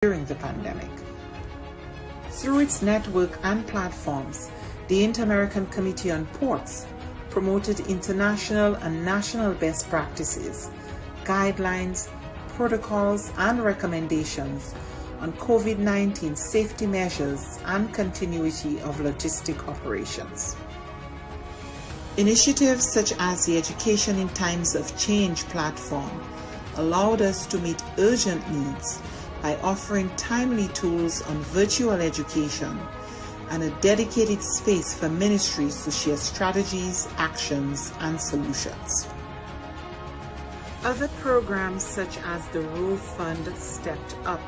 during the pandemic. Through its network and platforms, the Inter-American Committee on Ports promoted international and national best practices, guidelines, protocols, and recommendations on COVID-19 safety measures and continuity of logistic operations. Initiatives such as the Education in Times of Change platform allowed us to meet urgent needs by offering timely tools on virtual education and a dedicated space for ministries to share strategies, actions, and solutions. Other programs such as the Row Fund stepped up,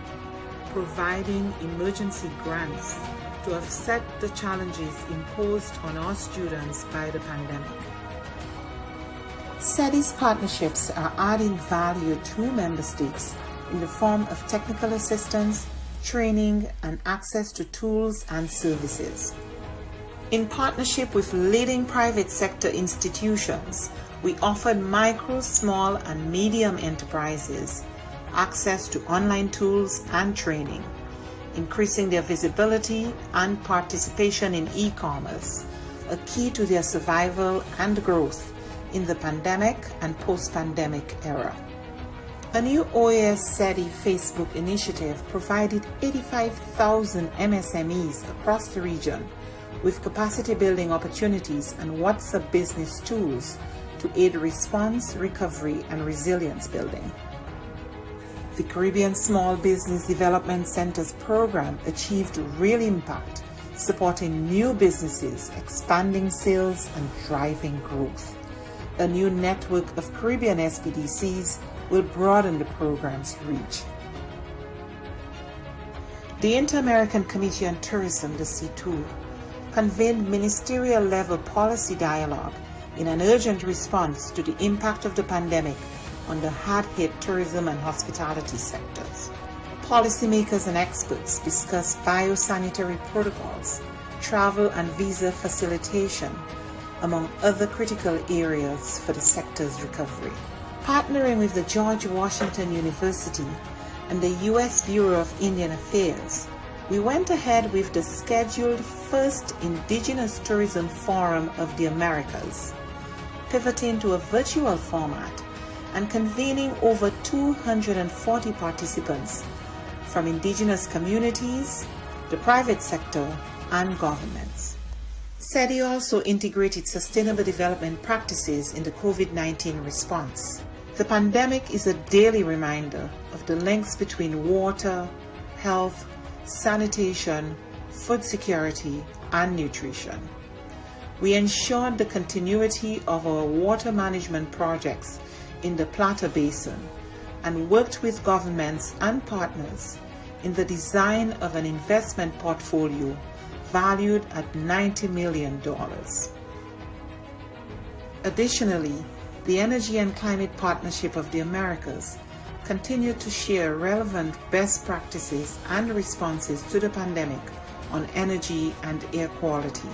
providing emergency grants to offset the challenges imposed on our students by the pandemic. SETI's partnerships are adding value to member states in the form of technical assistance, training, and access to tools and services. In partnership with leading private sector institutions, we offered micro, small, and medium enterprises access to online tools and training, increasing their visibility and participation in e-commerce, a key to their survival and growth in the pandemic and post-pandemic era. A new OAS SETI Facebook initiative provided 85,000 MSMEs across the region with capacity building opportunities and WhatsApp business tools to aid response, recovery, and resilience building. The Caribbean Small Business Development Centers program achieved real impact, supporting new businesses, expanding sales, and driving growth. A new network of Caribbean SBDCs will broaden the program's reach. The Inter-American Committee on Tourism, the C2, convened ministerial-level policy dialogue in an urgent response to the impact of the pandemic on the hard-hit tourism and hospitality sectors. Policymakers and experts discussed biosanitary protocols, travel and visa facilitation, among other critical areas for the sector's recovery. Partnering with the George Washington University and the U.S. Bureau of Indian Affairs, we went ahead with the scheduled first Indigenous Tourism Forum of the Americas, pivoting to a virtual format and convening over 240 participants from indigenous communities, the private sector, and governments. SETI also integrated sustainable development practices in the COVID-19 response. The pandemic is a daily reminder of the links between water, health, sanitation, food security, and nutrition. We ensured the continuity of our water management projects in the Plata Basin and worked with governments and partners in the design of an investment portfolio valued at $90 million. Additionally, the Energy and Climate Partnership of the Americas continued to share relevant best practices and responses to the pandemic on energy and air quality.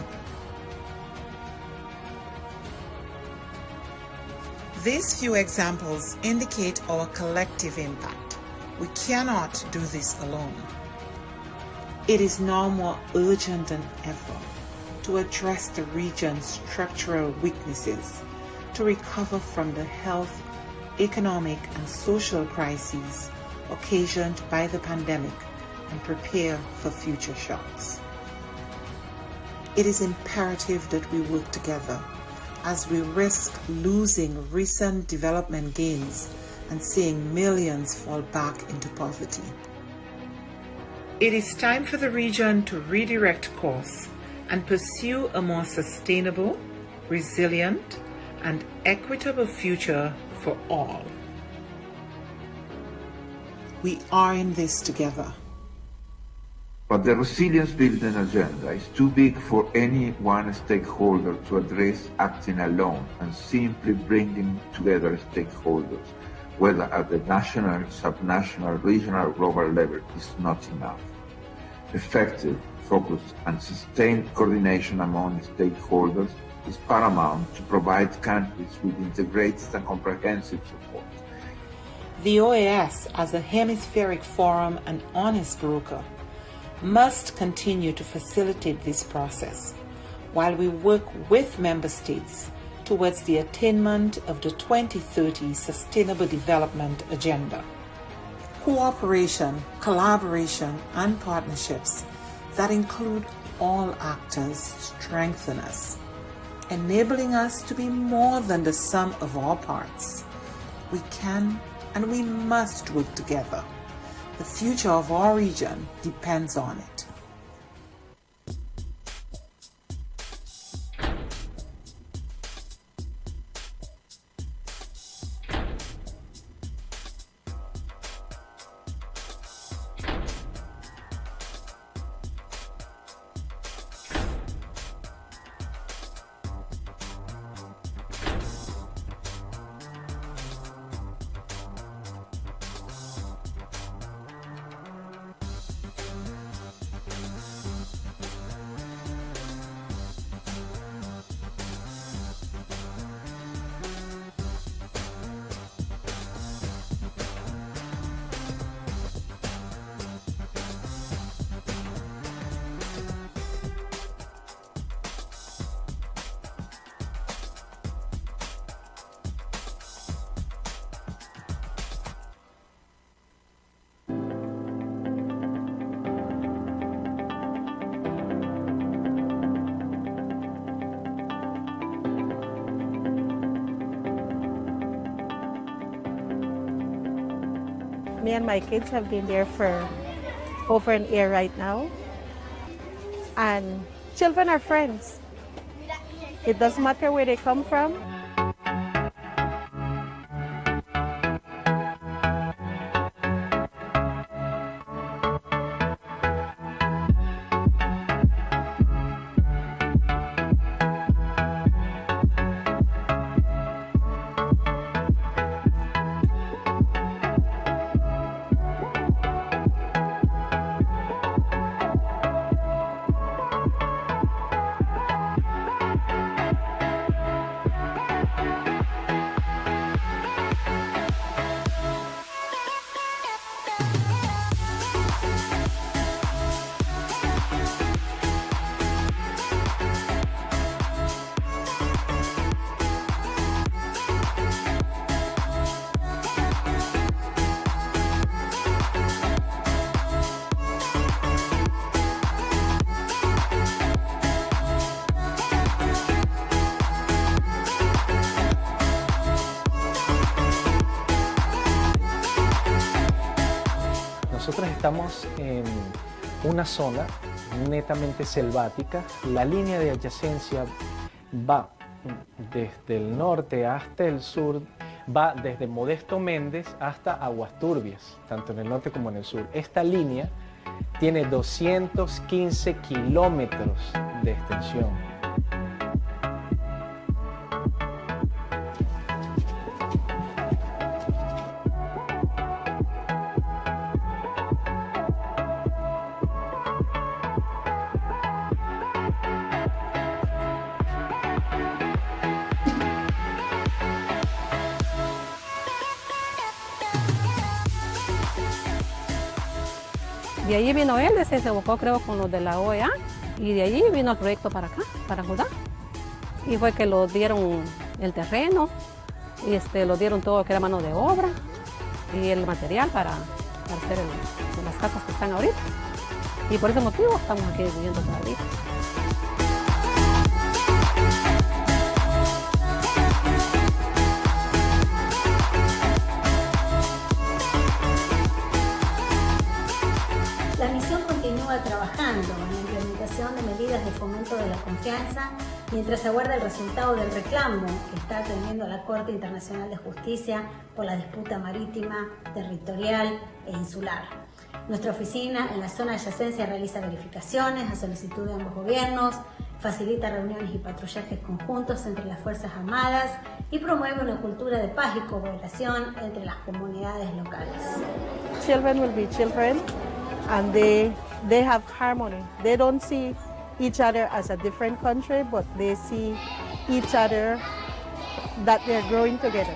These few examples indicate our collective impact. We cannot do this alone. It is now more urgent than ever to address the region's structural weaknesses, to recover from the health, economic, and social crises occasioned by the pandemic and prepare for future shocks. It is imperative that we work together as we risk losing recent development gains and seeing millions fall back into poverty. It is time for the region to redirect course and pursue a more sustainable, resilient, and equitable future for all. We are in this together. But the resilience building agenda is too big for any one stakeholder to address acting alone, and simply bringing together stakeholders, whether at the national, subnational, regional, or global level, is not enough. Effective, focused, and sustained coordination among stakeholders is paramount to provide countries with integrated and comprehensive support. The OAS, as a hemispheric forum and honest broker, must continue to facilitate this process while we work with member states towards the attainment of the 2030 Sustainable Development Agenda. Cooperation, collaboration, and partnerships that include all actors strengthen us, enabling us to be more than the sum of our parts. We can and we must work together. The future of our region depends on it. Me and my kids have been there for over an year right now. And children are friends. It doesn't matter where they come from. Nosotros estamos en una zona netamente selvática. La línea de adyacencia va desde el norte hasta el sur, va desde Modesto Méndez hasta Aguas Turbias, tanto en el norte como en el sur. Esta línea tiene 215 kilómetros de extensión. De allí vino él, se evocó creo con los de la OEA y de allí vino el proyecto para acá, para Judá. Y fue que lo dieron el terreno, y lo dieron todo que era mano de obra y el material para hacer las casas que están ahorita. Y por ese motivo estamos aquí viviendo todavía. La misión continúa trabajando en la implementación de medidas de fomento de la confianza mientras aguarda el resultado del reclamo que está atendiendo la Corte Internacional de Justicia por la disputa marítima, territorial e insular. Nuestra oficina en la zona de adyacencia realiza verificaciones a solicitud de ambos gobiernos, facilita reuniones y patrullajes conjuntos entre las Fuerzas Armadas y promueve una cultura de paz y cooperación entre las comunidades locales. Children will be children. And they have harmony. They don't see each other as a different country, but they see each other that they're growing together.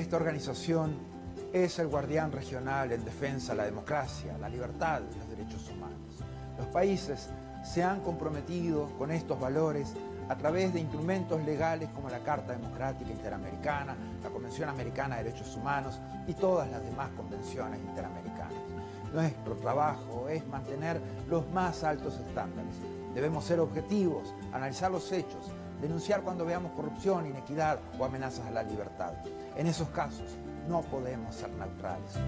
Esta organización es el guardián regional en defensa de la democracia, la libertad y los derechos humanos. Los países se han comprometido con estos valores a través de instrumentos legales como la Carta Democrática Interamericana, la Convención Americana de Derechos Humanos y todas las demás convenciones interamericanas. Nuestro trabajo es mantener los más altos estándares. Debemos ser objetivos, analizar los hechos, denunciar cuando veamos corrupción, inequidad o amenazas a la libertad. En esos casos no podemos ser neutrales.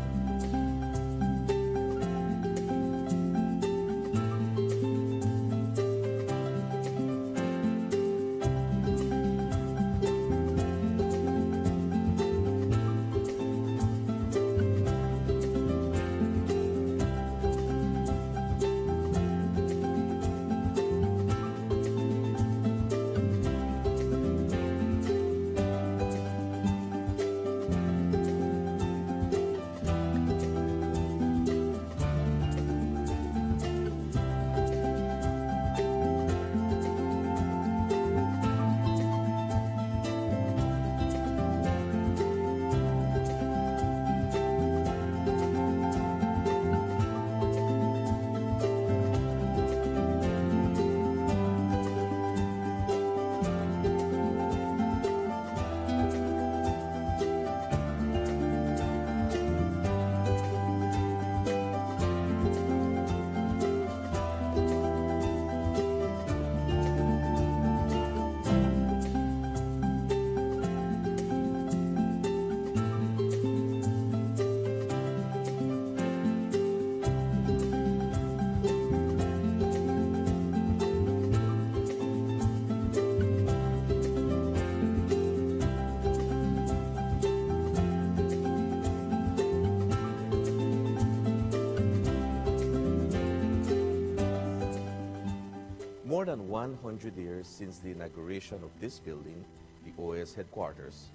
More than 100 years since the inauguration of this building, the OAS headquarters,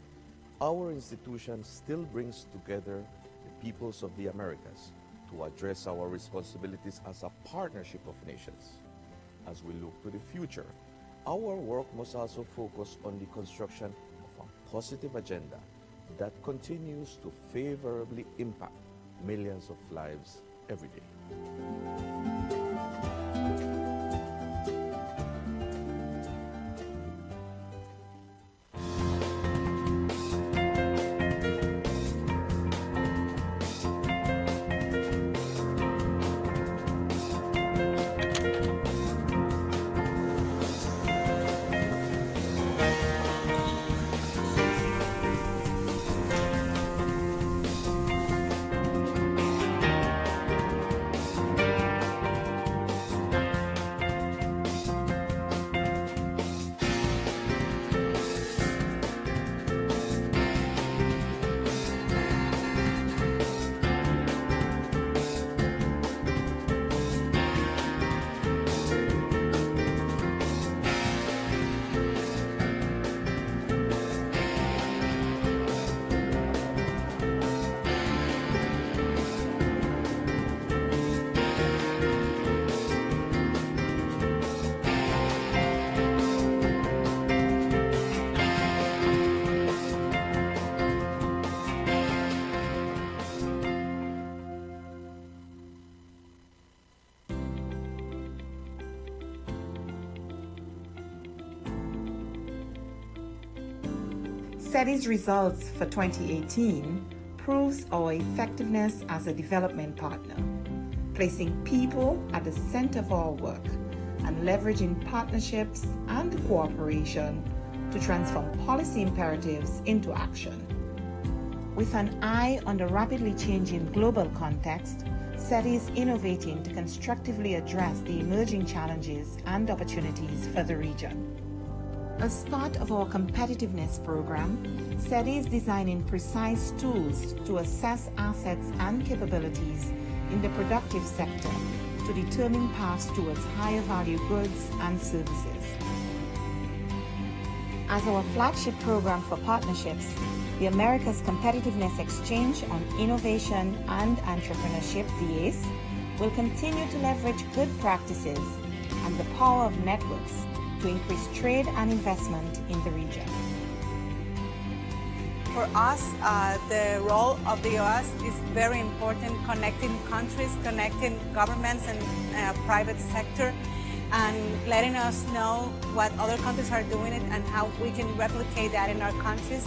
our institution still brings together the peoples of the Americas to address our responsibilities as a partnership of nations. As we look to the future, our work must also focus on the construction of a positive agenda that continues to favorably impact millions of lives every day. SETI's results for 2018 proves our effectiveness as a development partner, placing people at the center of our work and leveraging partnerships and cooperation to transform policy imperatives into action. With an eye on the rapidly changing global context, SETI is innovating to constructively address the emerging challenges and opportunities for the region. As part of our competitiveness program, SETI is designing precise tools to assess assets and capabilities in the productive sector to determine paths towards higher value goods and services. As our flagship program for partnerships, the Americas Competitiveness Exchange on Innovation and Entrepreneurship, the OAS, will continue to leverage good practices and the power of networks to increase trade and investment in the region. For us, the role of the OAS is very important, connecting countries, connecting governments and private sector, and letting us know what other countries are doing it and how we can replicate that in our countries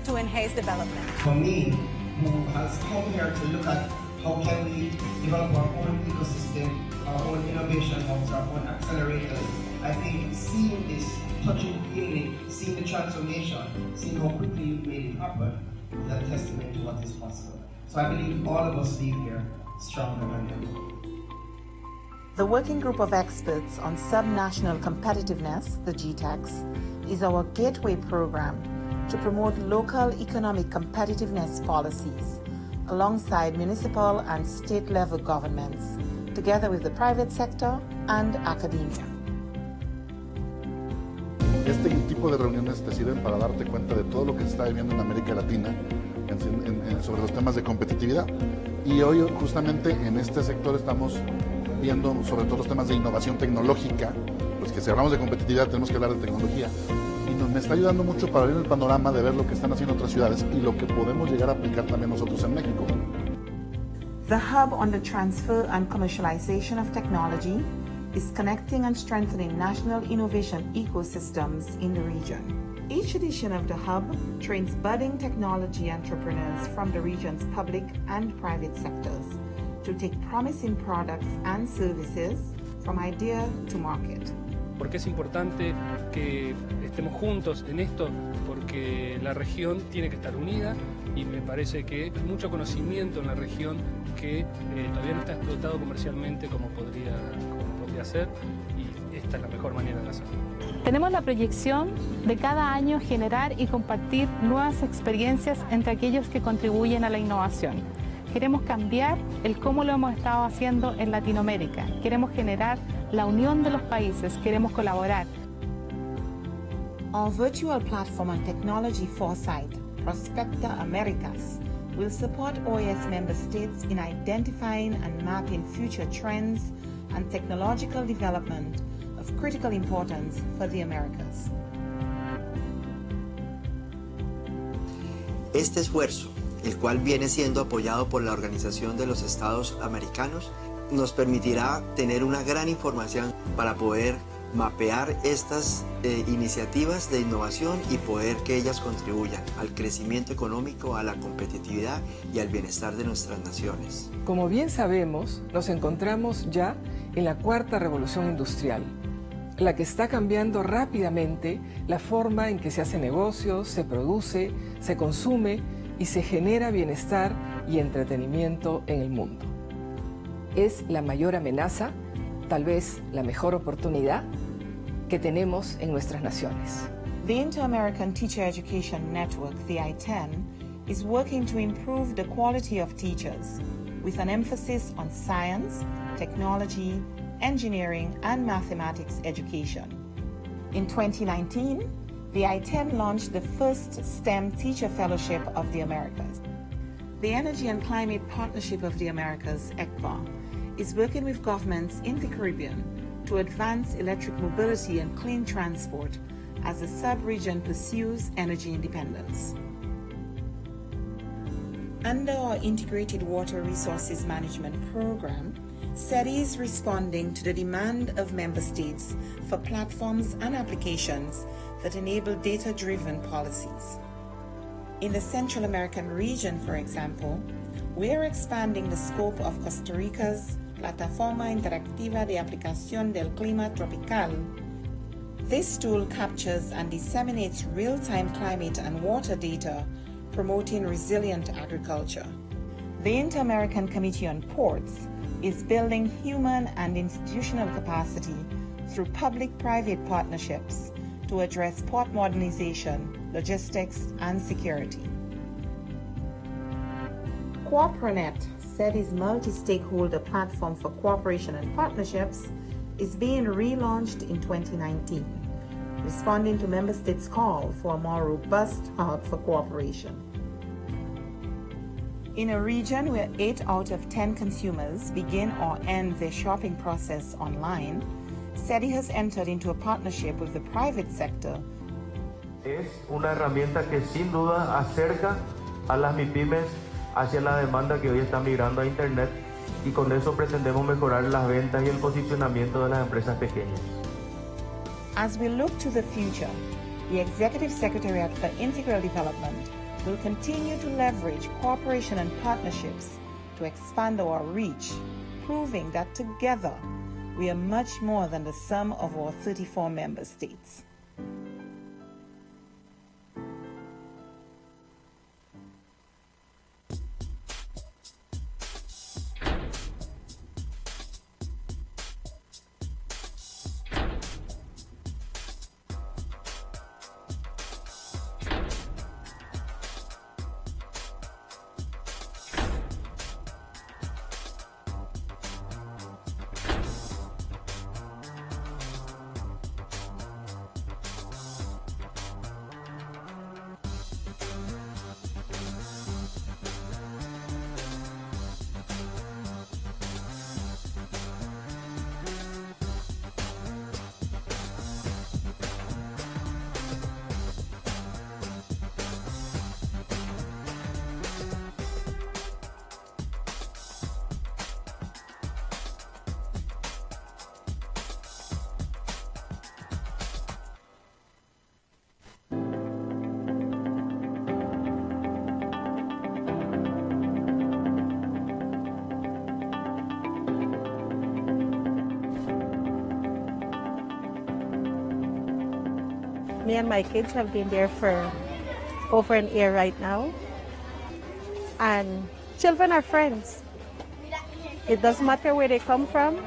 to enhance development. For me, who has come here to look at how can we develop our own ecosystem, our own innovation hubs, our own accelerators, I think seeing this, touching, feeling, seeing the transformation, seeing how quickly you made it happen, is a testament to what is possible. So I believe all of us leave here stronger than ever. The Working Group of Experts on Subnational Competitiveness, the GTEX, is our gateway program to promote local economic competitiveness policies alongside municipal and state-level governments, together with the private sector and academia. Este tipo de reuniones te sirven para darte cuenta de todo lo que se está viviendo en América Latina sobre los temas de competitividad. Y hoy justamente en este sector estamos viendo sobre todo los temas de innovación tecnológica, pues que si hablamos de competitividad tenemos que hablar de tecnología. Y me está ayudando mucho para ver el panorama de ver lo que están haciendo otras ciudades y lo que podemos llegar a aplicar también nosotros en México. The Hub on the Transfer and Commercialization of Technology is connecting and strengthening national innovation ecosystems in the region. Each edition of the Hub trains budding technology entrepreneurs from the region's public and private sectors to take promising products and services from idea to market. ¿Por qué es importante que estemos juntos en esto? Porque la región tiene que estar unida y me parece que hay mucho conocimiento en la región que todavía no está explotado comercialmente como podría ser, y esta es la mejor manera de hacerlo. Tenemos la proyección de cada año generar y compartir nuevas experiencias entre aquellos que contribuyen a la innovación. Queremos cambiar el cómo lo hemos estado haciendo en Latinoamérica. Queremos generar la unión de los países, queremos colaborar. Our virtual platform on technology foresight, Prospecta Americas, will support OAS member states in identifying and mapping future trends and technological development of critical importance for the Americas. Este esfuerzo, el cual viene siendo apoyado por la Organización de los Estados Americanos, nos permitirá tener una gran información para poder mapear estas iniciativas de innovación y poder que ellas contribuyan al crecimiento económico, a la competitividad y al bienestar de nuestras naciones. Como bien sabemos, nos encontramos ya en la cuarta revolución industrial, la que está cambiando rápidamente la forma en que se hace negocio, se produce, se consume y se genera bienestar y entretenimiento en el mundo. Es la mayor amenaza, tal vez la mejor oportunidad que tenemos en nuestras naciones. The Inter-American Teacher Education Network, the I-10, is working to improve the quality of teachers with an emphasis on science, technology, engineering, and mathematics education. In 2019, the I-10 launched the first STEM Teacher Fellowship of the Americas. The Energy and Climate Partnership of the Americas, ECPA, is working with governments in the Caribbean to advance electric mobility and clean transport as the sub-region pursues energy independence. Under our Integrated Water Resources Management Program, SETI is responding to the demand of member states for platforms and applications that enable data-driven policies. In the Central American region, for example, we are expanding the scope of Costa Rica's Plataforma Interactiva de Aplicación del Clima Tropical. This tool captures and disseminates real-time climate and water data, promoting resilient agriculture. The Inter-American Committee on Ports is building human and institutional capacity through public-private partnerships to address port modernization, logistics, and security. CooperaNet, SETI's multi-stakeholder platform for cooperation and partnerships, is being relaunched in 2019, responding to member states' call for a more robust hub for cooperation. In a region where 8 out of 10 consumers begin or end their shopping process online, SETI has entered into a partnership with the private sector Es una herramienta que sin duda acerca a las MIPYMES hacia la demanda que hoy está migrando a Internet, y con eso pretendemos mejorar las ventas y el posicionamiento de las empresas pequeñas. As we look to the future, the Executive Secretariat for Integral Development will continue to leverage cooperation and partnerships to expand our reach, proving that together we are much more than the sum of our 34 member states. Me and my kids have been there for over an year right now. And children are friends. It doesn't matter where they come from.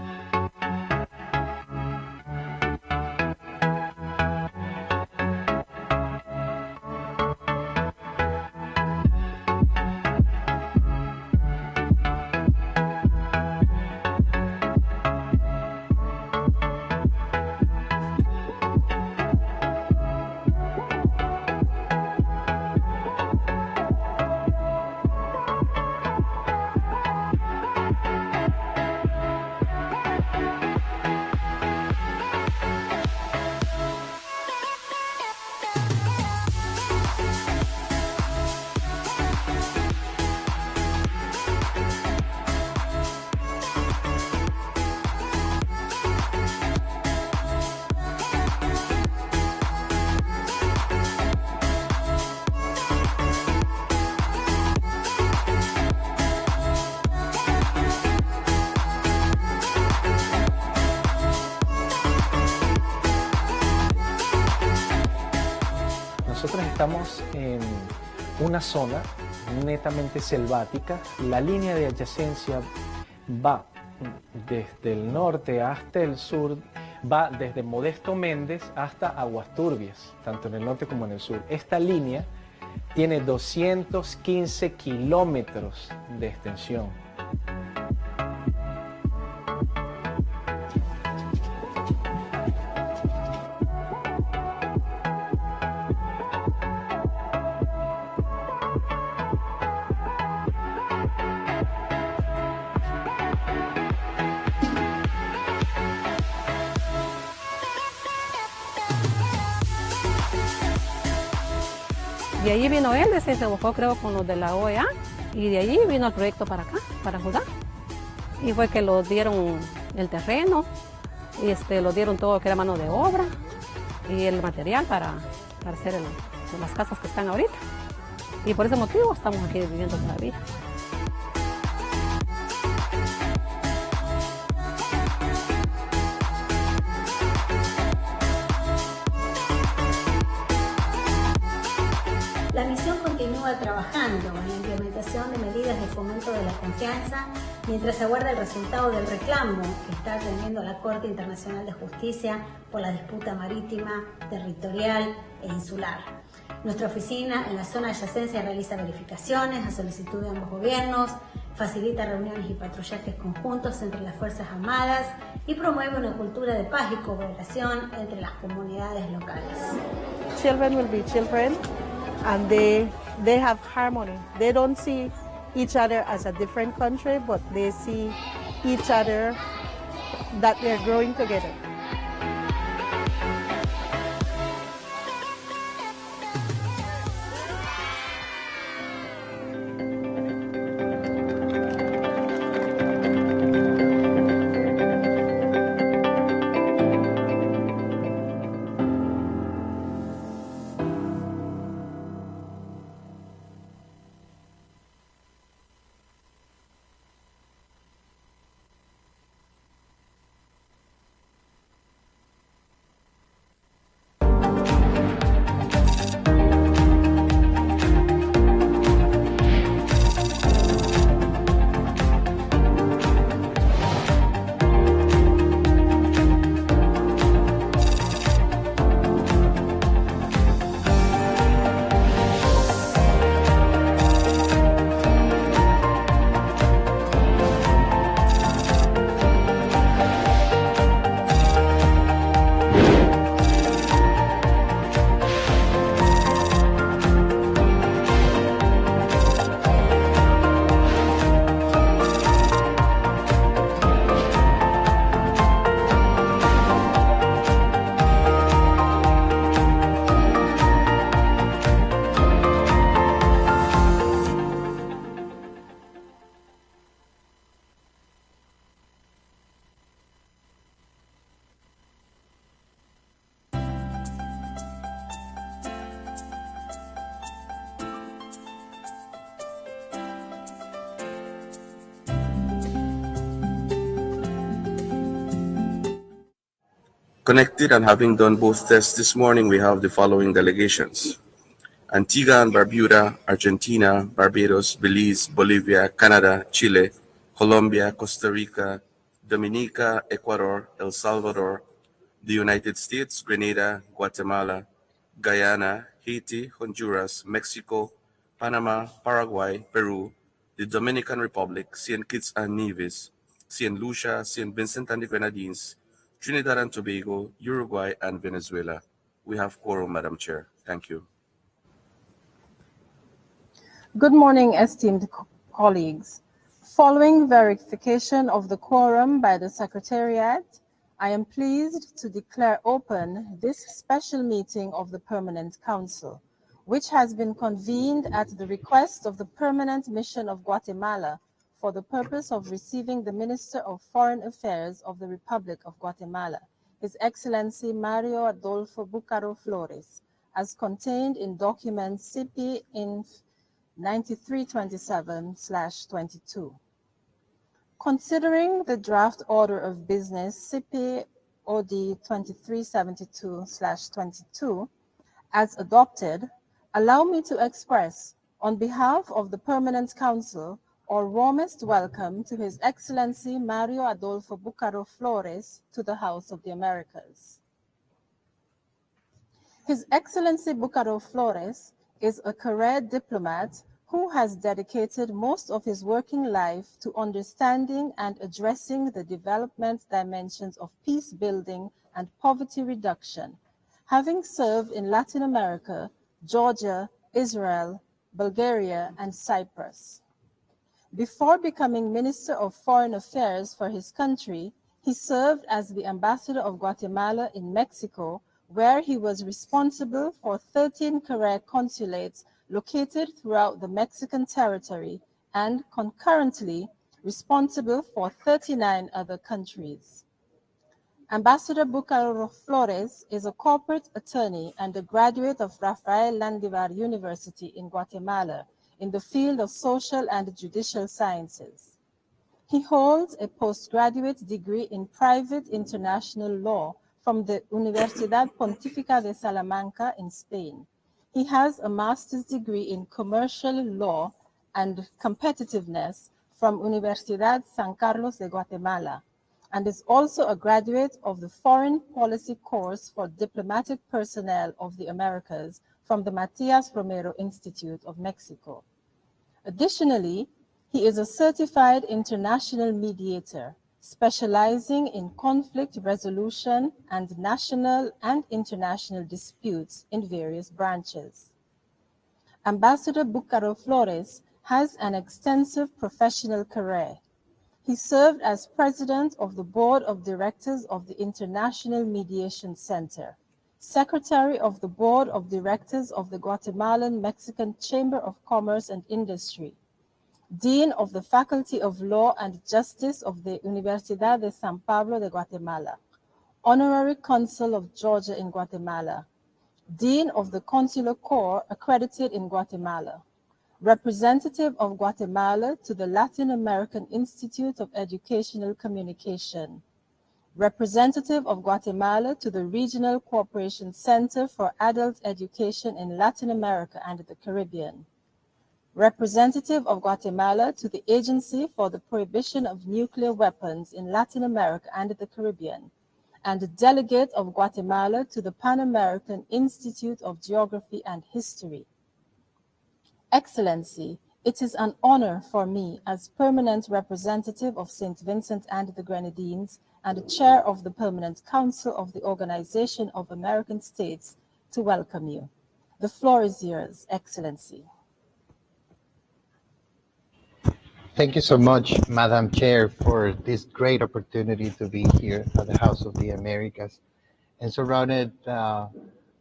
Nosotros estamos en una zona netamente selvática. La línea de adyacencia va desde el norte hasta el sur, va desde Modesto Méndez hasta Aguas Turbias, tanto en el norte como en el sur. Esta línea tiene 215 kilómetros de extensión. De allí vino él, se buscó creo con los de la OEA, y de allí vino el proyecto para acá, para Judá. Y fue que lo dieron el terreno, y lo dieron todo que era mano de obra, y el material para hacer las casas que están ahorita. Y por ese motivo estamos aquí viviendo todavía. La misión continúa trabajando en la implementación de medidas de fomento de la confianza mientras se aguarda el resultado del reclamo que está atendiendo la Corte Internacional de Justicia por la disputa marítima, territorial e insular. Nuestra oficina en la zona de adyacencia realiza verificaciones a solicitud de ambos gobiernos, facilita reuniones y patrullajes conjuntos entre las Fuerzas Armadas y promueve una cultura de paz y cooperación entre las comunidades locales. Children will be children. And they have harmony. They don't see each other as a different country, but they see each other that they're growing together. Connected and having done both tests this morning, we have the following delegations: Antigua and Barbuda, Argentina, Barbados, Belize, Bolivia, Canada, Chile, Colombia, Costa Rica, Dominica, Ecuador, El Salvador, the United States, Grenada, Guatemala, Guyana, Haiti, Honduras, Mexico, Panama, Paraguay, Peru, the Dominican Republic, St. Kitts and Nevis, St. Lucia, St. Vincent and the Grenadines, Trinidad and Tobago, Uruguay, and Venezuela. We have quorum, Madam Chair. Thank you. Good morning, esteemed colleagues. Following verification of the quorum by the Secretariat, I am pleased to declare open this special meeting of the Permanent Council, which has been convened at the request of the Permanent Mission of Guatemala for the purpose of receiving the Minister of Foreign Affairs of the Republic of Guatemala, His Excellency Mario Adolfo Bucaro Flores, as contained in document CP Inf. 9327/22. Considering the draft order of business CP OD 2372/22 as adopted, allow me to express, on behalf of the Permanent Council, our warmest welcome to His Excellency Mario Adolfo Bucaro Flores to the House of the Americas. His Excellency Bucaro Flores is a career diplomat who has dedicated most of his working life to understanding and addressing the development dimensions of peace building and poverty reduction, having served in Latin America, Georgia, Israel, Bulgaria, and Cyprus. Before becoming Minister of Foreign Affairs for his country, he served as the Ambassador of Guatemala in Mexico, where he was responsible for 13 career consulates located throughout the Mexican territory and concurrently responsible for 39 other countries. Ambassador Bucaro Flores is a corporate attorney and a graduate of Rafael Landivar University in Guatemala in the field of social and judicial sciences. He holds a postgraduate degree in private international law from the Universidad Pontificia de Salamanca in Spain. He has a master's degree in commercial law and competitiveness from Universidad San Carlos de Guatemala, and is also a graduate of the Foreign Policy Course for Diplomatic Personnel of the Americas from the Matias Romero Institute of Mexico. Additionally, he is a certified international mediator, specializing in conflict resolution and national and international disputes in various branches. Ambassador Bucaro Flores has an extensive professional career. He served as president of the board of directors of the International Mediation Center, secretary of the board of directors of the Guatemalan Mexican Chamber of Commerce and Industry, Dean of the Faculty of Law and Justice of the Universidad de San Pablo de Guatemala, Honorary Consul of Georgia in Guatemala, Dean of the Consular Corps accredited in Guatemala, Representative of Guatemala to the Latin American Institute of Educational Communication, Representative of Guatemala to the Regional Cooperation Center for Adult Education in Latin America and the Caribbean, Representative of Guatemala to the Agency for the Prohibition of Nuclear Weapons in Latin America and the Caribbean, and Delegate of Guatemala to the Pan American Institute of Geography and History. Excellency, it is an honor for me as Permanent Representative of St. Vincent and the Grenadines and Chair of the Permanent Council of the Organization of American States to welcome you. The floor is yours, Excellency. Thank you so much, Madam Chair, for this great opportunity to be here at the House of the Americas and surrounded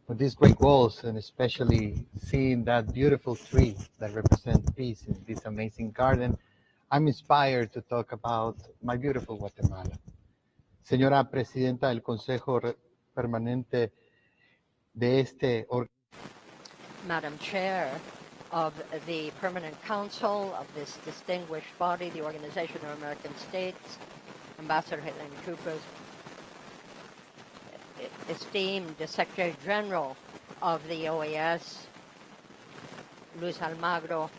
with these great walls, and especially seeing that beautiful tree that represents peace in this amazing garden. I'm inspired to talk about my beautiful Guatemala. Señora Presidenta del Consejo Permanente de este Madam Chair of the Permanent Council of this distinguished body, the Organization of American States, Ambassador Helene Cooper, esteemed Secretary General of the OAS, Luis Almagro,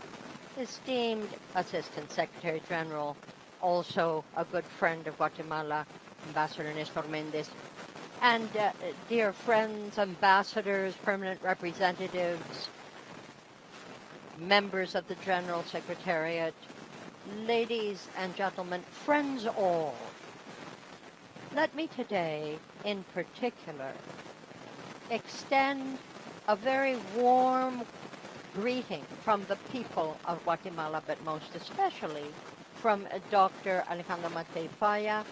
esteemed Assistant Secretary General, also a good friend of Guatemala, Ambassador Nestor Mendez, and dear friends, ambassadors, permanent representatives, members of the General Secretariat, ladies and gentlemen, friends all. Let me today, in particular, extend a very warm greeting from the people of Guatemala, but most especially from Dr. Alejandro Matei Falla,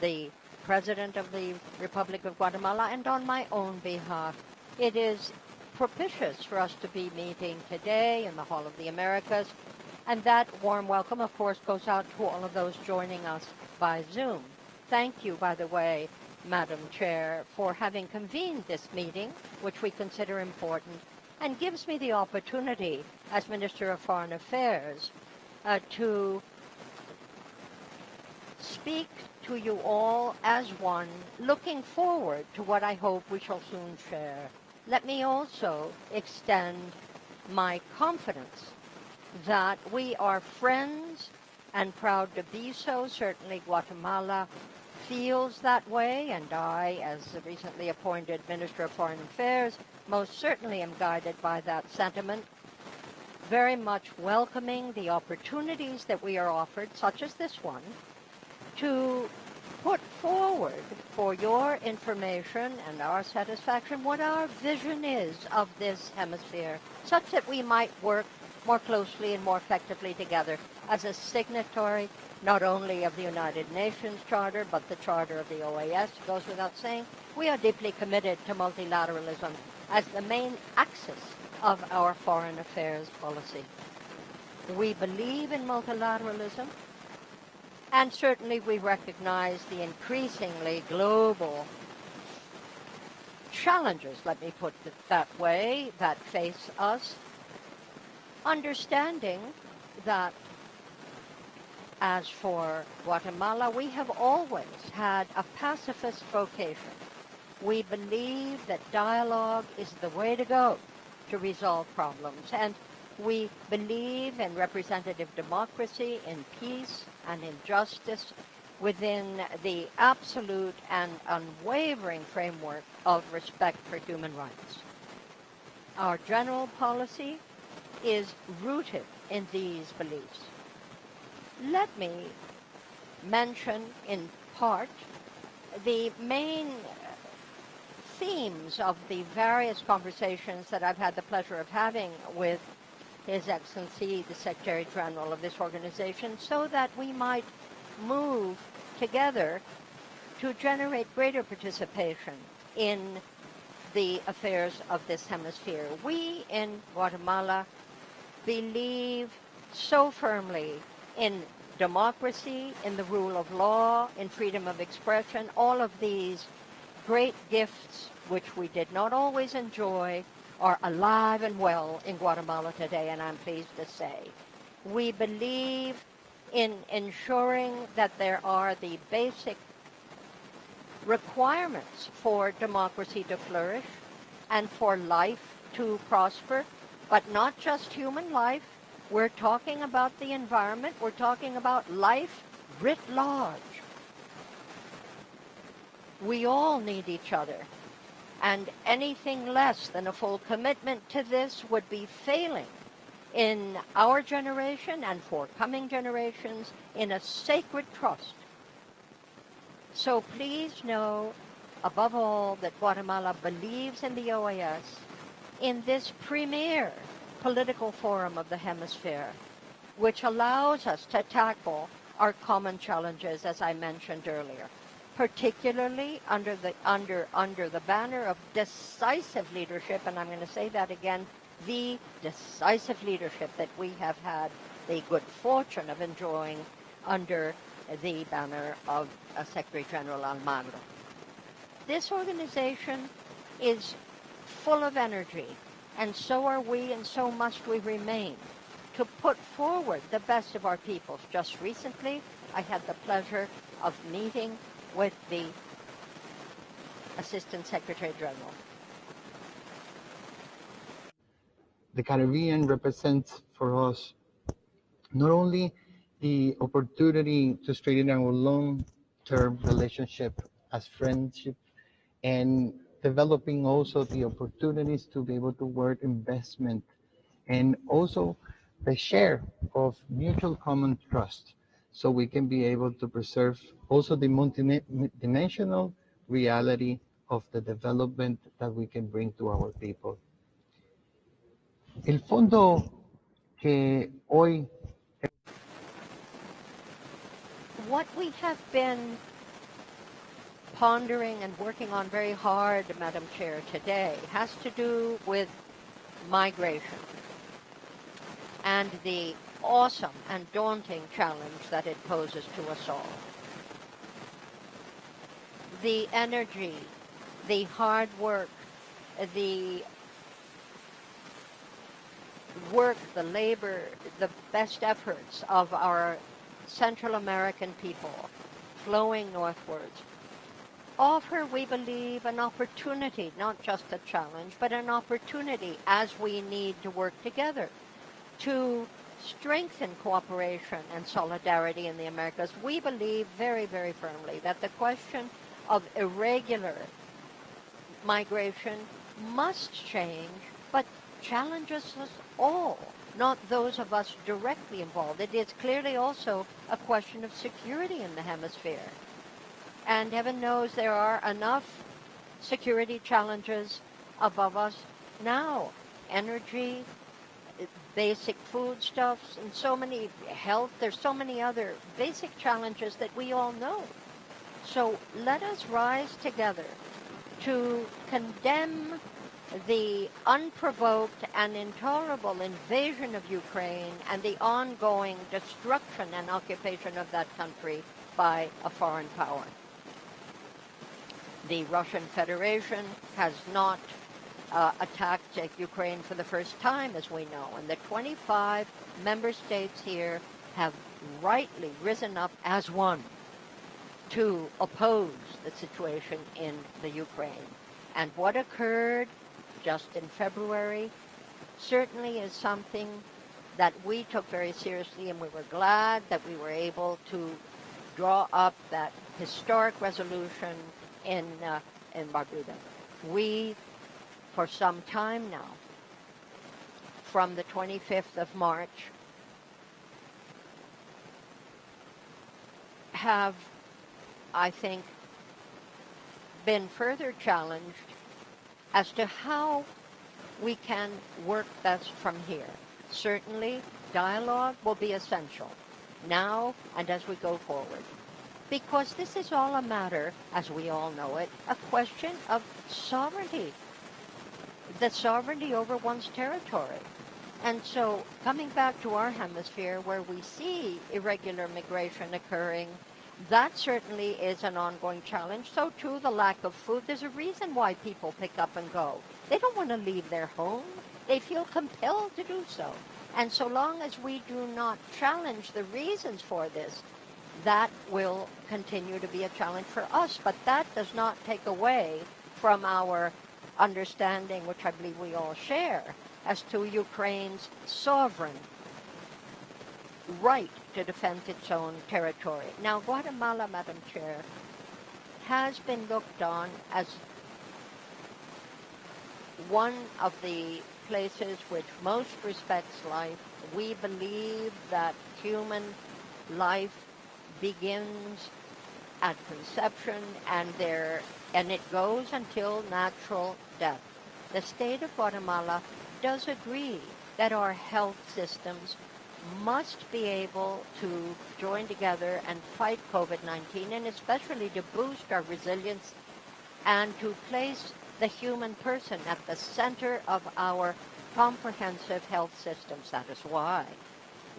the President of the Republic of Guatemala, and on my own behalf. It is propitious for us to be meeting today in the Hall of the Americas, and that warm welcome, of course, goes out to all of those joining us by Zoom. Thank you, by the way, Madam Chair, for having convened this meeting, which we consider important, and gives me the opportunity, as Minister of Foreign Affairs, to speak to you all as one, looking forward to what I hope we shall soon share. Let me also extend my confidence that we are friends and proud to be so. Certainly Guatemala feels that way, and I, as the recently appointed Minister of Foreign Affairs, most certainly am guided by that sentiment, very much welcoming the opportunities that we are offered, such as this one, to put forward for your information and our satisfaction what our vision is of this hemisphere, such that we might work more closely and more effectively together as a signatory not only of the United Nations Charter, but the Charter of the OAS. It goes without saying, we are deeply committed to multilateralism as the main axis of our foreign affairs policy. We believe in multilateralism, and certainly we recognize the increasingly global challenges, let me put it that way, that face us, understanding that as for Guatemala, we have always had a pacifist vocation. We believe that dialogue is the way to go to resolve problems, and we believe in representative democracy, in peace, and in justice within the absolute and unwavering framework of respect for human rights. Our general policy is rooted in these beliefs. Let me mention in part the main themes of the various conversations that I've had the pleasure of having with His Excellency, the Secretary General of this organization, so that we might move together to generate greater participation in the affairs of this hemisphere. We in Guatemala believe so firmly in democracy, in the rule of law, in freedom of expression, all of these great gifts which we did not always enjoy are alive and well in Guatemala today, and I'm pleased to say. We believe in ensuring that there are the basic requirements for democracy to flourish and for life to prosper, but not just human life. We're talking about the environment. We're talking about life writ large. We all need each other, and anything less than a full commitment to this would be failing in our generation and for coming generations in a sacred trust. So please know, above all, that Guatemala believes in the OAS, in this premier political forum of the hemisphere, which allows us to tackle our common challenges, as I mentioned earlier, particularly under the banner of decisive leadership, and I'm going to say that again, the decisive leadership that we have had the good fortune of enjoying under the banner of Secretary General Almagro. This organization is full of energy, and so are we, and so must we remain, to put forward the best of our peoples. Just recently, I had the pleasure of meeting with the Assistant Secretary General. The Caribbean represents for us not only the opportunity to strengthen our long-term relationship as friendship and developing also the opportunities to be able to work investment and also the share of mutual common trust so we can be able to preserve also the multidimensional reality of the development that we can bring to our people. El fondo que hoy What we have been pondering and working on very hard, Madam Chair, today has to do with migration and the awesome and daunting challenge that it poses to us all. The energy, the hard work, the labor, the best efforts of our Central American people flowing northwards offer, we believe, an opportunity, not just a challenge, but an opportunity as we need to work together to strengthen cooperation and solidarity in the Americas. We believe very, very firmly that the question of irregular migration must change, but challenges us all, not those of us directly involved. It is clearly also a question of security in the hemisphere. And heaven knows there are enough security challenges above us now. Energy, basic foodstuffs, and so many health. There's so many other basic challenges that we all know. So let us rise together to condemn the unprovoked and intolerable invasion of Ukraine and the ongoing destruction and occupation of that country by a foreign power. The Russian Federation has not attacked Ukraine for the first time, as we know, and the 25 member states here have rightly risen up as one to oppose the situation in the Ukraine. And what occurred just in February certainly is something that we took very seriously, and we were glad that we were able to draw up that historic resolution in Barbuda. We, for some time now, from the 25th of March, have, I think, been further challenged as to how we can work best from here. Certainly, dialogue will be essential now and as we go forward, because this is all a matter, as we all know it, a question of sovereignty, the sovereignty over one's territory. And so, coming back to our hemisphere, where we see irregular migration occurring, that certainly is an ongoing challenge. So too, the lack of food. There's a reason why people pick up and go. They don't want to leave their home. They feel compelled to do so. And so long as we do not challenge the reasons for this, that will continue to be a challenge for us. But that does not take away from our understanding, which I believe we all share, as to Ukraine's sovereign right to defend its own territory. Now, Guatemala, Madam Chair, has been looked on as one of the places which most respects life. We believe that human life begins at conception and it goes until natural death. The state of Guatemala does agree that our health systems must be able to join together and fight COVID-19, and especially to boost our resilience and to place the human person at the center of our comprehensive health systems. That is why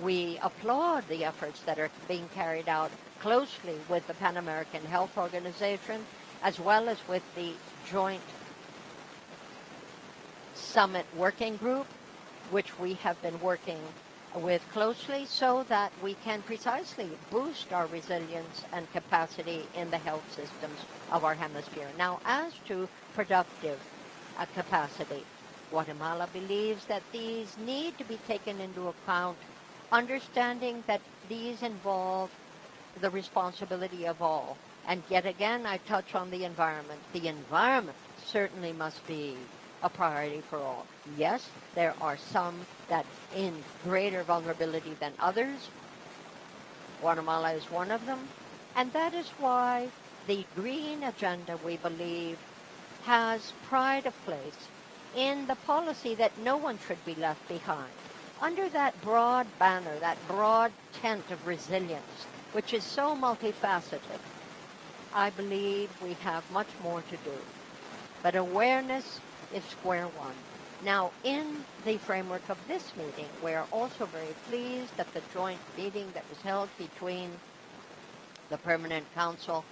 we applaud the efforts that are being carried out closely with the Pan American Health Organization, as well as with the Joint Summit Working Group, which we have been working with closely so that we can precisely boost our resilience and capacity in the health systems of our hemisphere. Now, as to productive capacity, Guatemala believes that these need to be taken into account, understanding that these involve the responsibility of all. And yet again, I touch on the environment. The environment certainly must be a priority for all. Yes, there are some that in greater vulnerability than others. Guatemala is one of them. And that is why the green agenda, we believe, has pride of place in the policy that no one should be left behind. Under that broad banner, that broad tent of resilience, which is so multifaceted, I believe we have much more to do. But awareness is square one. Now, in the framework of this meeting, we are also very pleased that the joint meeting that was held between the Permanent Council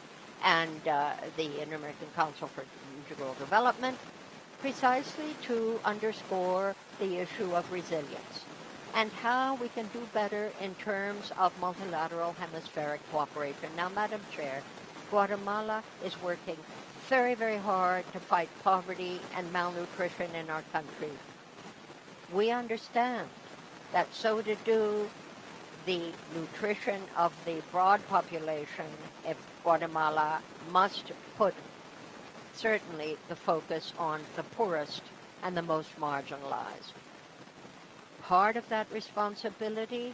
and the Inter-American Council for Integral Development, precisely to underscore the issue of resilience and how we can do better in terms of multilateral hemispheric cooperation. Now, Madam Chair, Guatemala is working very, very hard to fight poverty and malnutrition in our country. We understand that so to do, the nutrition of the broad population of Guatemala must put certainly the focus on the poorest and the most marginalized. Part of that responsibility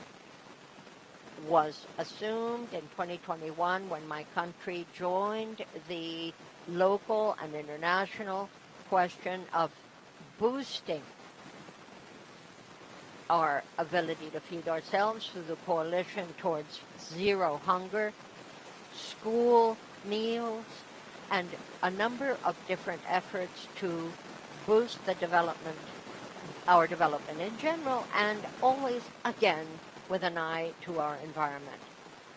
was assumed in 2021 when my country joined the local and international question of boosting our ability to feed ourselves through the coalition towards zero hunger, school meals, and a number of different efforts to boost the development, our development in general, and always, again, with an eye to our environment.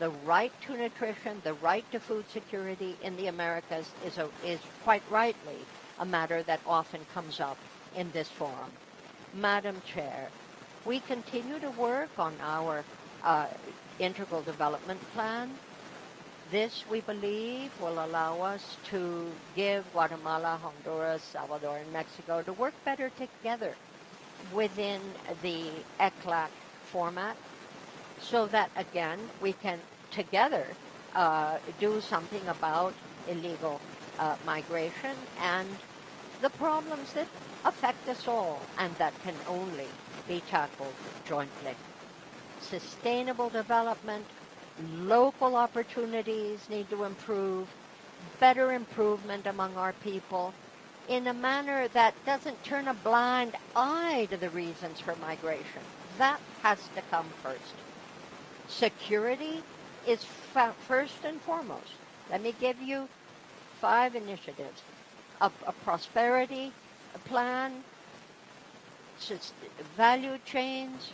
The right to nutrition, the right to food security in the Americas is quite rightly a matter that often comes up in this forum. Madam Chair, we continue to work on our integral development plan. This, we believe, will allow us to give Guatemala, Honduras, Salvador, and Mexico to work better together within the ECLAC format so that, again, we can together do something about illegal migration and the problems that affect us all and that can only be tackled jointly. Sustainable development, local opportunities need to improve, better improvement among our people in a manner that doesn't turn a blind eye to the reasons for migration. That has to come first. Security is first and foremost. Let me give you 5 initiatives. A prosperity plan, value chains,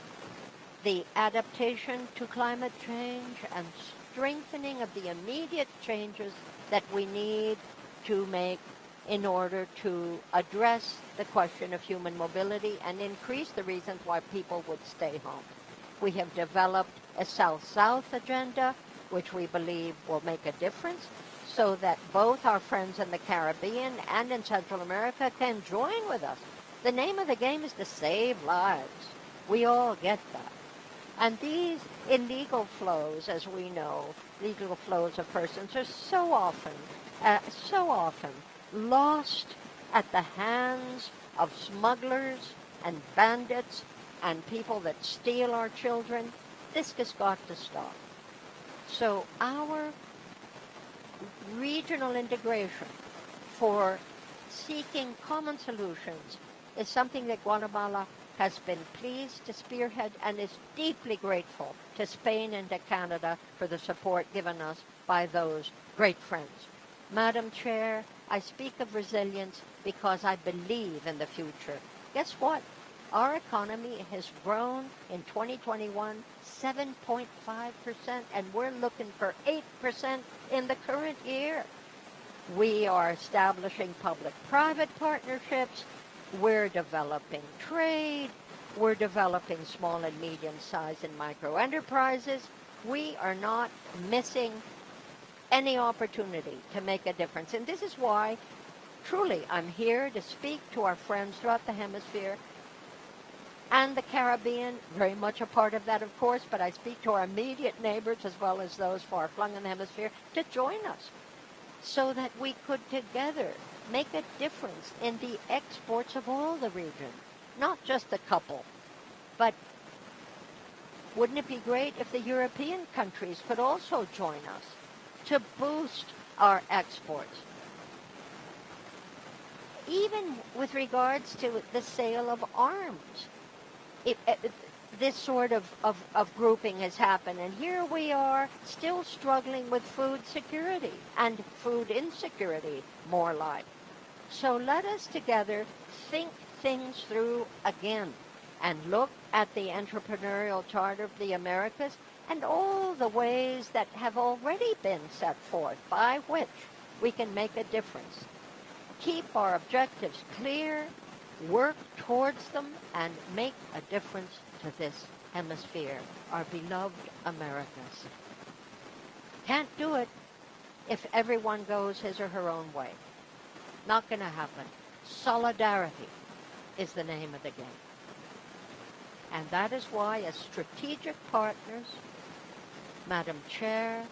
the adaptation to climate change, and strengthening of the immediate changes that we need to make in order to address the question of human mobility and increase the reasons why people would stay home. We have developed a South-South agenda, which we believe will make a difference, so that both our friends in the Caribbean and in Central America can join with us. The name of the game is to save lives. We all get that. And these illegal flows, as we know, legal flows of persons are so often lost at the hands of smugglers and bandits and people that steal our children. This has got to stop. So our regional integration for seeking common solutions is something that Guatemala has been pleased to spearhead and is deeply grateful to Spain and to Canada for the support given us by those great friends. Madam Chair, I speak of resilience because I believe in the future. Guess what? Our economy has grown in 2021 7.5%, and we're looking for 8% in the current year. We are establishing public-private partnerships. We're developing trade. We're developing small and medium-sized and micro enterprises. We are not missing any opportunity to make a difference. And this is why, truly, I'm here to speak to our friends throughout the hemisphere and the Caribbean, very much a part of that, of course, but I speak to our immediate neighbors as well as those far-flung in the hemisphere to join us so that we could together make a difference in the exports of all the region, not just a couple. But wouldn't it be great if the European countries could also join us to boost our exports? Even with regards to the sale of arms. This sort of grouping has happened, and here we are still struggling with food security and food insecurity, more like. So let us together think things through again and look at the entrepreneurial charter of the Americas and all the ways that have already been set forth by which we can make a difference. Keep our objectives clear, work towards them, and make a difference to this hemisphere, our beloved Americas. Can't do it if everyone goes his or her own way. Not going to happen. Solidarity is the name of the game. And that is why, as strategic partners, Madam Chair,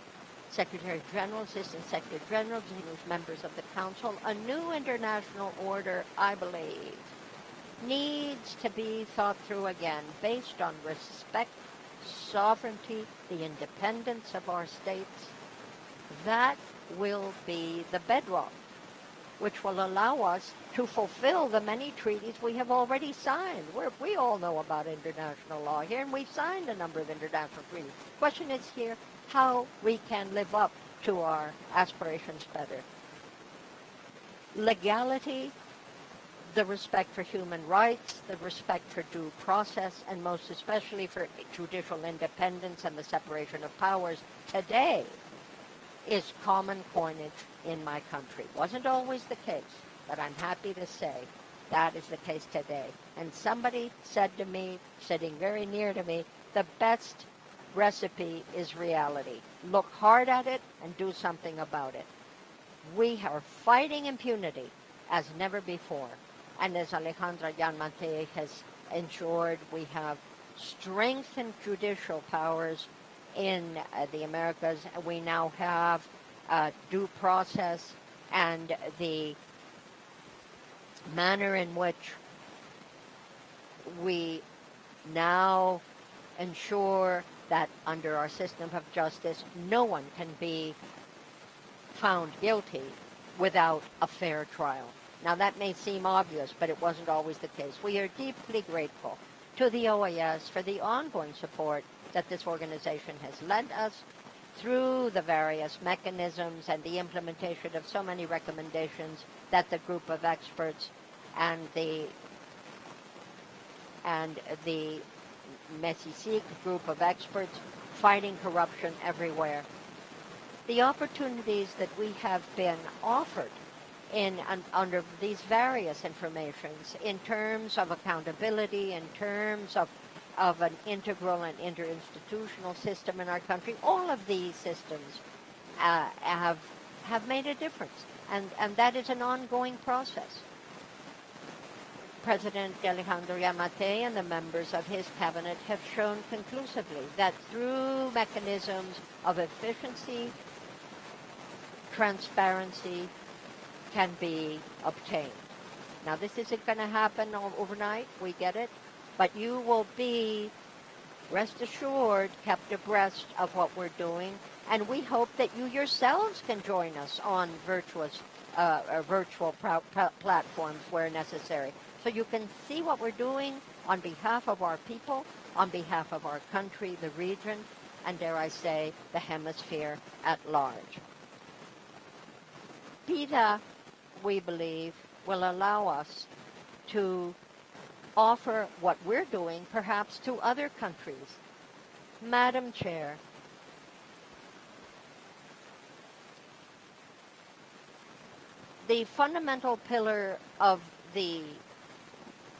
Secretary General, Assistant Secretary General, distinguished members of the Council, a new international order, I believe, needs to be thought through again based on respect, sovereignty, the independence of our states. That will be the bedrock which will allow us to fulfill the many treaties we have already signed. We all know about international law here, and we've signed a number of international treaties. The question is here how we can live up to our aspirations better. Legality, the respect for human rights, the respect for due process, and most especially for judicial independence and the separation of powers today is common coinage in my country. Wasn't always the case, but I'm happy to say that is the case today. And somebody said to me, sitting very near to me, the best recipe is reality. Look hard at it and do something about it. We are fighting impunity as never before. And as Alejandra Yanmate has ensured, we have strengthened judicial powers in the Americas. We now have due process, and the manner in which we now ensure that under our system of justice, no one can be found guilty without a fair trial. Now, that may seem obvious, but it wasn't always the case. We are deeply grateful to the OAS for the ongoing support that this organization has lent us through the various mechanisms and the implementation of so many recommendations that the group of experts and the MESICIC group of experts fighting corruption everywhere. The opportunities that we have been offered under these various informations in terms of accountability, in terms of an integral and interinstitutional system in our country, all of these systems have made a difference, and that is an ongoing process. President Alejandro Yamatei and the members of his cabinet have shown conclusively that through mechanisms of efficiency, transparency can be obtained. Now, this isn't going to happen overnight, we get it, but you will be, rest assured, kept abreast of what we're doing, and we hope that you yourselves can join us on virtual platforms where necessary, so you can see what we're doing on behalf of our people, on behalf of our country, the region, and dare I say, the hemisphere at large. PIDA, we believe, will allow us to offer what we're doing perhaps to other countries. Madam Chair, the fundamental pillar of the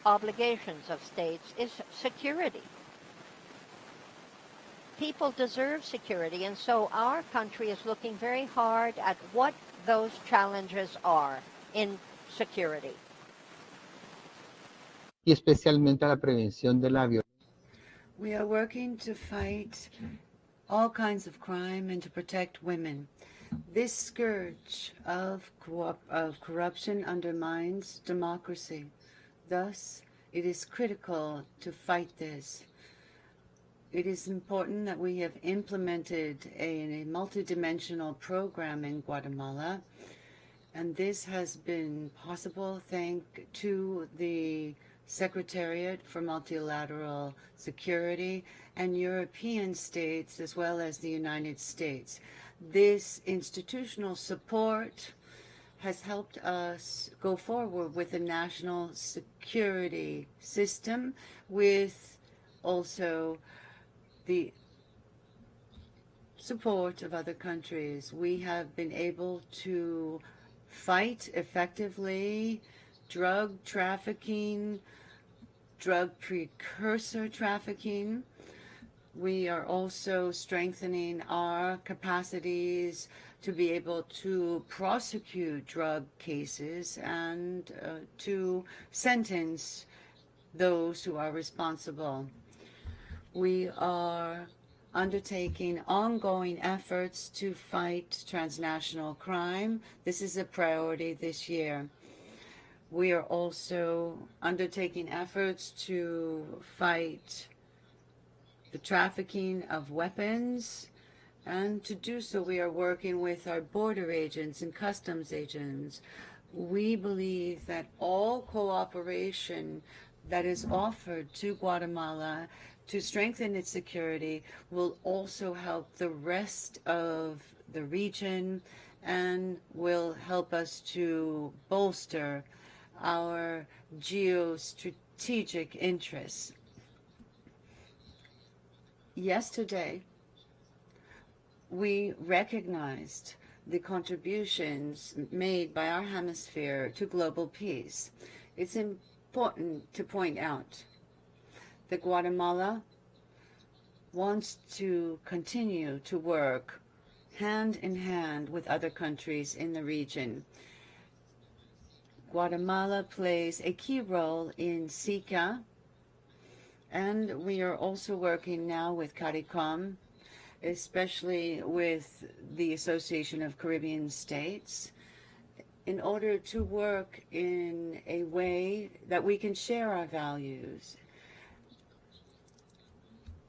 obligations of states is security. People deserve security, and so our country is looking very hard at what those challenges are in security. Y especialmente a la prevención de la violencia. We are working to fight all kinds of crime and to protect women. This scourge of corruption undermines democracy. Thus, it is critical to fight this. It is important that we have implemented a multidimensional program in Guatemala, and this has been possible thanks to the Secretariat for Multilateral Security and European states as well as the United States. This institutional support has helped us go forward with a national security system with also the support of other countries. We have been able to fight effectively drug trafficking, drug precursor trafficking. We are also strengthening our capacities to be able to prosecute drug cases and to sentence those who are responsible. We are undertaking ongoing efforts to fight transnational crime. This is a priority this year. We are also undertaking efforts to fight the trafficking of weapons, and to do so we are working with our border agents and customs agents. We believe that all cooperation that is offered to Guatemala to strengthen its security will also help the rest of the region and will help us to bolster our geostrategic interests. Yesterday, we recognized the contributions made by our hemisphere to global peace. It's important to point out that Guatemala wants to continue to work hand in hand with other countries in the region. Guatemala plays a key role in SICA, and we are also working now with CARICOM, especially with the Association of Caribbean States, in order to work in a way that we can share our values.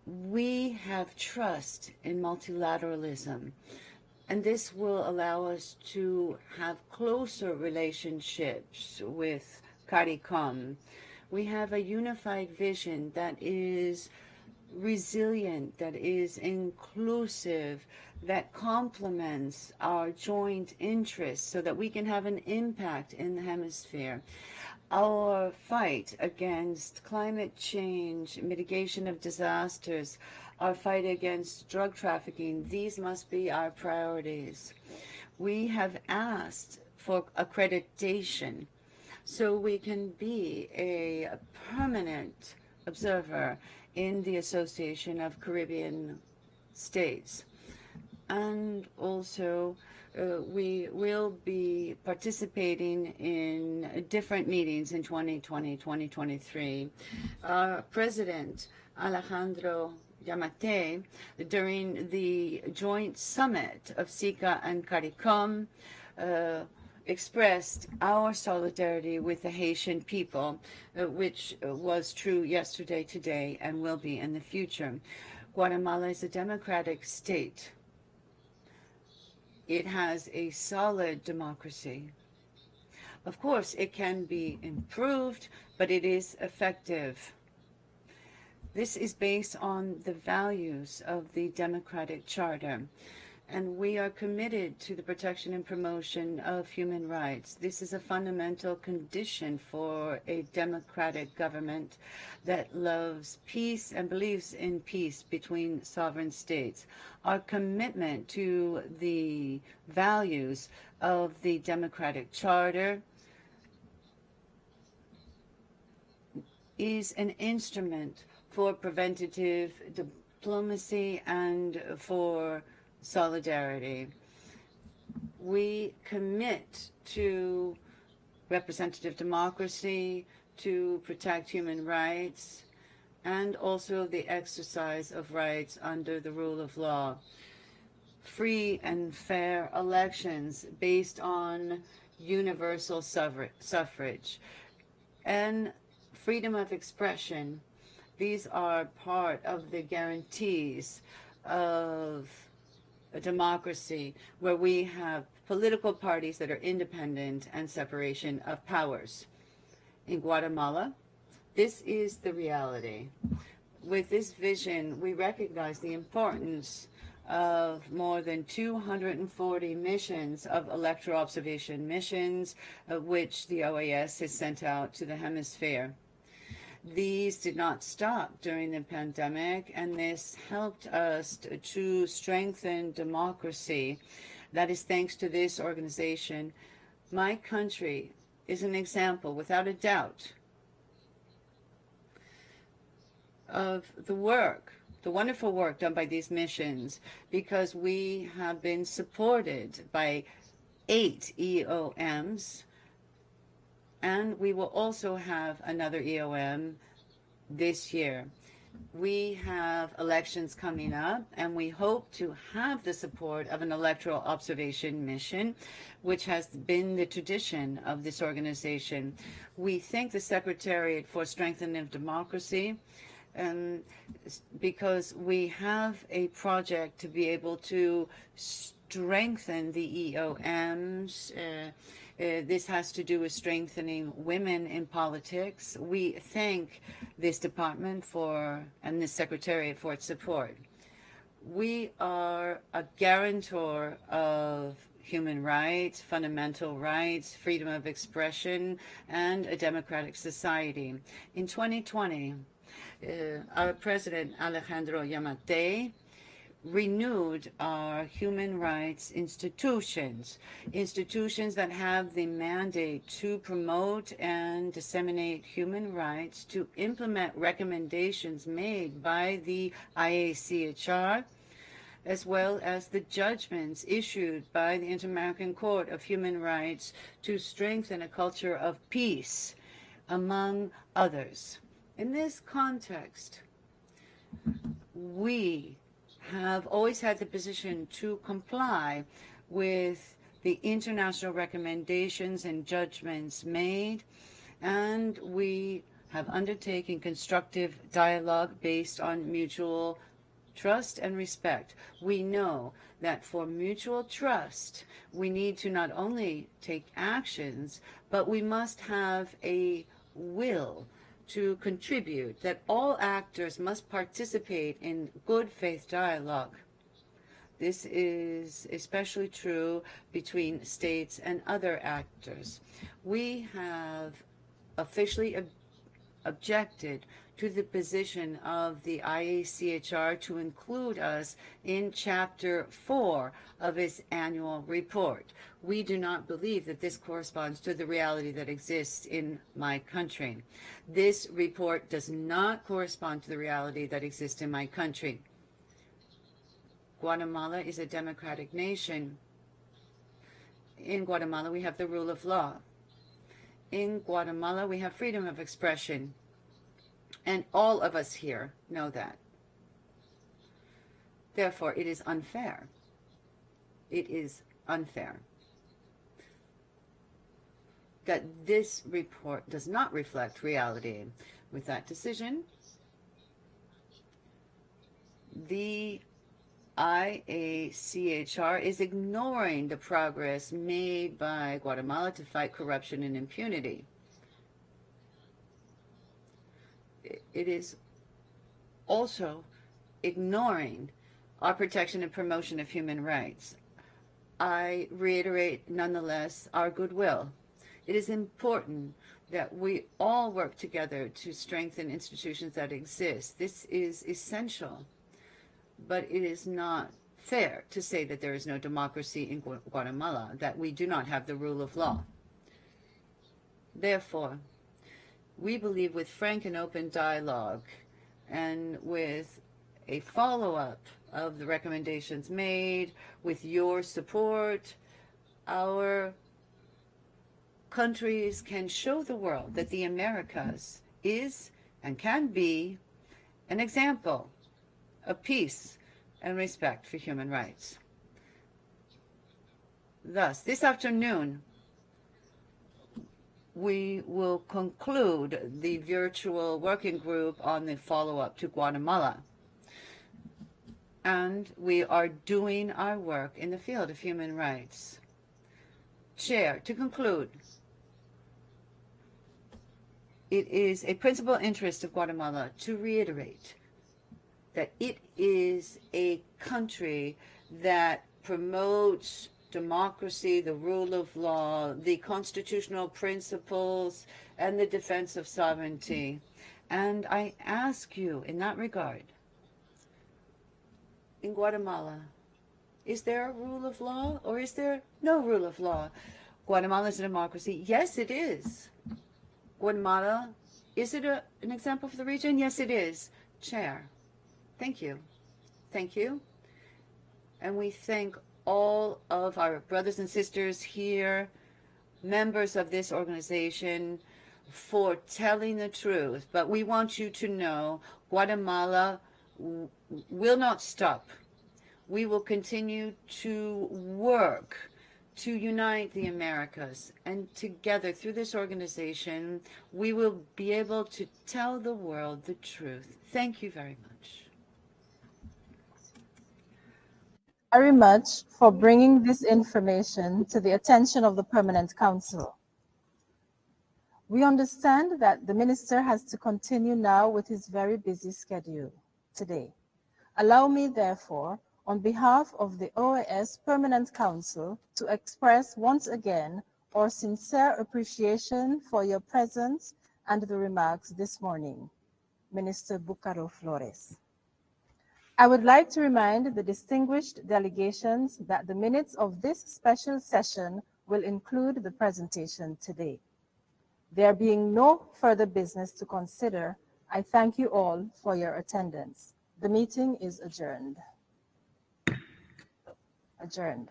We have trust in multilateralism, and this will allow us to have closer relationships with CARICOM. We have a unified vision that is resilient, that is inclusive, that complements our joint interests so that we can have an impact in the hemisphere. Our fight against climate change, mitigation of disasters, our fight against drug trafficking, these must be our priorities. We have asked for accreditation so we can be a permanent observer in the Association of Caribbean States. And also, we will be participating in different meetings in 2020, 2023. Our President, Alejandro Yamatei, during the joint summit of SICA and CARICOM, expressed our solidarity with the Haitian people, which was true yesterday, today, and will be in the future. Guatemala is a democratic state. It has a solid democracy. Of course, it can be improved, but it is effective. This is based on the values of the Democratic Charter, and we are committed to the protection and promotion of human rights. This is a fundamental condition for a democratic government that loves peace and believes in peace between sovereign states. Our commitment to the values of the Democratic Charter is an instrument for preventative diplomacy and for solidarity. We commit to representative democracy, to protect human rights, and also the exercise of rights under the rule of law. Free and fair elections based on universal suffrage and freedom of expression. These are part of the guarantees of a democracy where we have political parties that are independent and separation of powers. In Guatemala, this is the reality. With this vision, we recognize the importance of more than 240 missions of electoral observation missions, which the OAS has sent out to the hemisphere. These did not stop during the pandemic, and this helped us to strengthen democracy. That is thanks to this organization. My country is an example, without a doubt, of the work, the wonderful work done by these missions, because we have been supported by 8 EOMs, and we will also have another EOM this year. We have elections coming up, and we hope to have the support of an electoral observation mission, which has been the tradition of this organization. We thank the Secretariat for Strengthening of Democracy, because we have a project to be able to strengthen the EOMs. This has to do with strengthening women in politics. We thank this department and the Secretariat for its support. We are a guarantor of human rights, fundamental rights, freedom of expression, and a democratic society. In 2020, our President Alejandro Yamatei renewed our human rights institutions that have the mandate to promote and disseminate human rights, to implement recommendations made by the IACHR, as well as the judgments issued by the Inter-American Court of Human Rights to strengthen a culture of peace, among others. In this context, we have always had the position to comply with the international recommendations and judgments made, and we have undertaken constructive dialogue based on mutual trust and respect. We know that for mutual trust, we need to not only take actions, but we must have a will to contribute, that all actors must participate in good faith dialogue. This is especially true between states and other actors. We have officially objected to the position of the IACHR to include us in Chapter 4 of its annual report. We do not believe that this corresponds to the reality that exists in my country. This report does not correspond to the reality that exists in my country. Guatemala is a democratic nation. In Guatemala, we have the rule of law. In Guatemala, we have freedom of expression. And all of us here know that. Therefore, it is unfair. It is unfair that this report does not reflect reality. With that decision, the IACHR is ignoring the progress made by Guatemala to fight corruption and impunity. It is also ignoring our protection and promotion of human rights. I reiterate, nonetheless, our goodwill. It is important that we all work together to strengthen institutions that exist. This is essential, but it is not fair to say that there is no democracy in Guatemala, that we do not have the rule of law. Therefore, We believe with frank and open dialogue and with a follow-up of the recommendations made, with your support, our countries can show the world that the Americas is and can be an example of peace and respect for human rights. Thus, this afternoon, we will conclude the virtual working group on the follow-up to Guatemala. And we are doing our work in the field of human rights. Chair, to conclude, it is a principal interest of Guatemala to reiterate that it is a country that promotes democracy, the rule of law, the constitutional principles, and the defense of sovereignty. And I ask you in that regard, in Guatemala, is there a rule of law or is there no rule of law? Guatemala is a democracy. Yes, it is. Guatemala, is it an example for the region? Yes, it is. Chair, thank you. Thank you. And we thank all of our brothers and sisters here, members of this organization, for telling the truth. But we want you to know Guatemala will not stop. We will continue to work to unite the Americas, and together through this organization, we will be able to tell the world the truth. Thank you very much. Very much for bringing this information to the attention of the Permanent Council. We understand that the minister has to continue now with his very busy schedule today. Allow me, therefore, on behalf of the OAS Permanent Council, to express once again our sincere appreciation for your presence and the remarks this morning. Minister Bucaro Flores. I would like to remind the distinguished delegations that the minutes of this special session will include the presentation today. There being no further business to consider, I thank you all for your attendance. The meeting is adjourned. Adjourned.